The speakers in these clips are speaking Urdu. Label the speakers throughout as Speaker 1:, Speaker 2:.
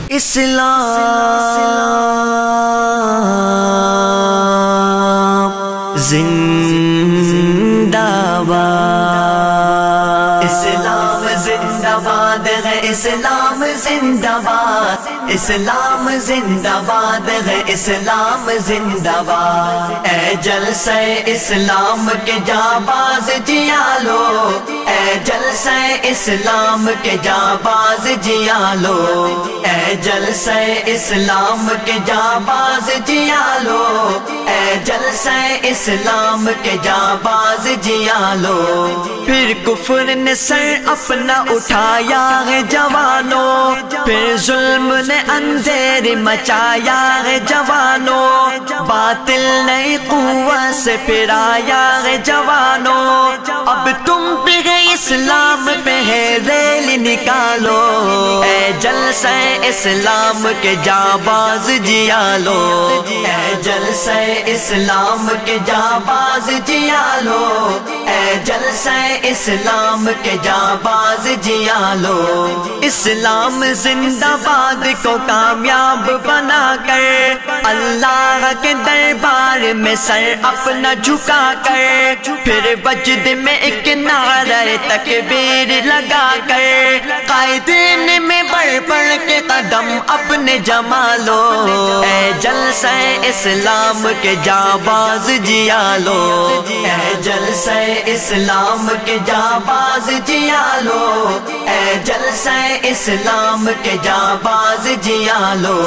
Speaker 1: اسلام زندہ باد، اسلام زندہ باد ہے، اسلام زندہ باد، اسلام زندہ باد ہے، اسلام زندہ باد۔ اے جلسہ اسلام کے جانباز جیالو، اے جلسہ اسلام کے جانباز جیالو، اے جلسہ اسلام کے جانباز جیالو، اے جلسہ اسلام کے جانباز جیالو۔ پھر کفر نے سر اپنا اٹھایا ہے جوانوں، پھر ظلم نے اندھیر مچایا ہے جوانوں، باطل نئی قوت سے پھرایا ہے جوانوں، اب تم بھی ہے اسلام پہ ہے ریل نکالو، اے جلسہ اسلام کے جانباز جیالو، اے جلسہ اسلام کے جانباز جیالو، اے جلسہ اسلام کے جانباز جیالو۔ اسلام زندہ باد کو کامیاب بنا کر، اللہ کے دربار میں سر اپنا جھکا کر، پھر وجد میں ایک نعرہ تکبیر لگا کر، قائدین میں بڑھ بڑھ کے قدم اپنے جما لو، اے جلسہ اسلام کے جانباز جیالو، اے جلسہ اسلام کے جانباز جیالو، اے جلسہ اسلام کے جانباز جیالو۔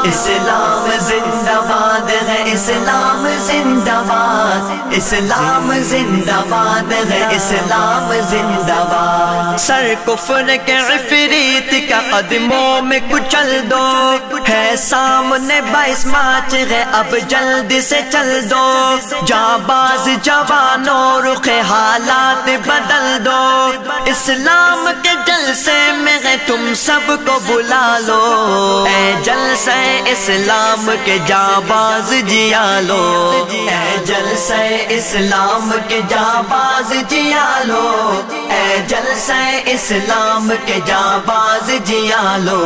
Speaker 1: اسلام زندہ باد ہے، اسلام زندہ باد، اسلام زندہ باد ہے، اسلام زندہ باد۔ سر کفر کے عفریت کا قدموں میں کچل دو، ہے سامنے 22 مارچ ہے، اب جلدی سے چل دو، جانباز جوانوں رخ حالات بدل دو، اسلام کے جلسے میں ہے تم سب کو بلا لو، اے جلسہ اسلام کے جانباز جیالو، اے جلسہ اسلام کے جانباز جیالو، اے جلسہ اسلام کے جانباز جیالو۔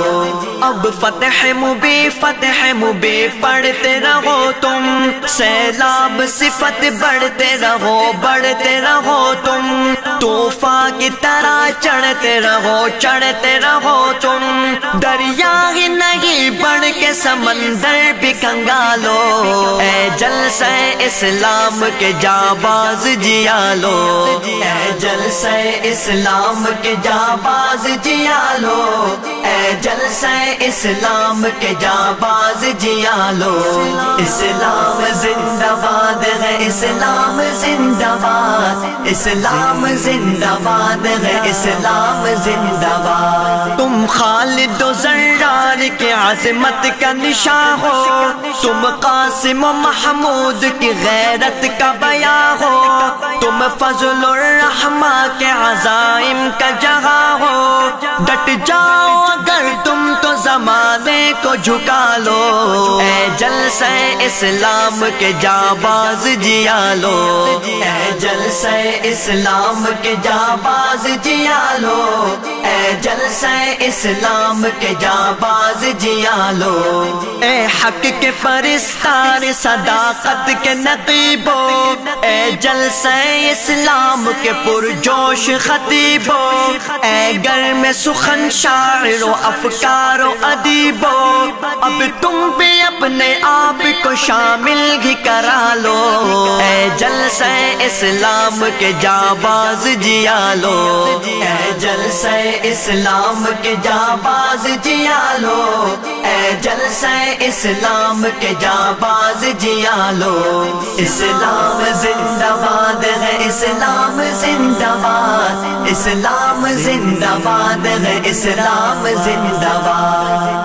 Speaker 1: اب فتح مبی پڑھتے رہو تم، سیلاب صفت بڑھتے رہو تم، طوفان کی طرح چڑھتے رہو تم، دریا ہی نہیں بڑھ کے سمندر بھی کنگالو، اے جلسہ اسلام کے جانباز جیالو، اے جلسہ اسلام کے جانباز جیالو، اے جلسہ اسلام کے جانباز جیالو۔ اسلام زندہ باد ہے، اسلام زندہ باد، اسلام زندہ باد ہے، اسلام زندہ باد۔ تم خالد و زرار کی عظمت کا نشان ہو، تم قاسم و محمود کی غیرت کا بیان ہو، تم فضل الرحمن کے عزائم کا جہاں ہو، ڈٹ جاؤ اگر تم تو زمانے کو جھکا لو، اے جلسہ اسلام کے جانباز جیالو، اے جلسہ اسلام کے جانباز جیالو، اے جلسہ اسلام کے جانباز جیالو۔ اے حق کے پرستار صداقت کے نقیبو، اے جلسہ اسلام کے پرجوش خطیبو، اے گھر میں سخن شاعر و افکار و ادیبو، اب تم بھی اپنے آپ کو شامل ہی کرا لو، اے جلسہ اسلام کے جانباز جیالو، اے جلسہ اسلام کے جانباز جیالو، اے جلسہ اسلام کے جانباز جیالو۔ اسلام زندہ باد ہے، اسلام زندہ باد، اسلام زندہ باد ہے، اسلام زندہ باد۔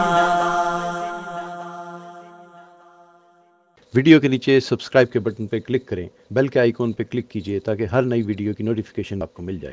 Speaker 2: ویڈیو کے نیچے سبسکرائب کے بٹن پہ کلک کریں، بیل کے آئیکن پہ کلک کیجئے تاکہ ہر نئی ویڈیو کی نوٹیفیکیشن آپ کو مل جائے۔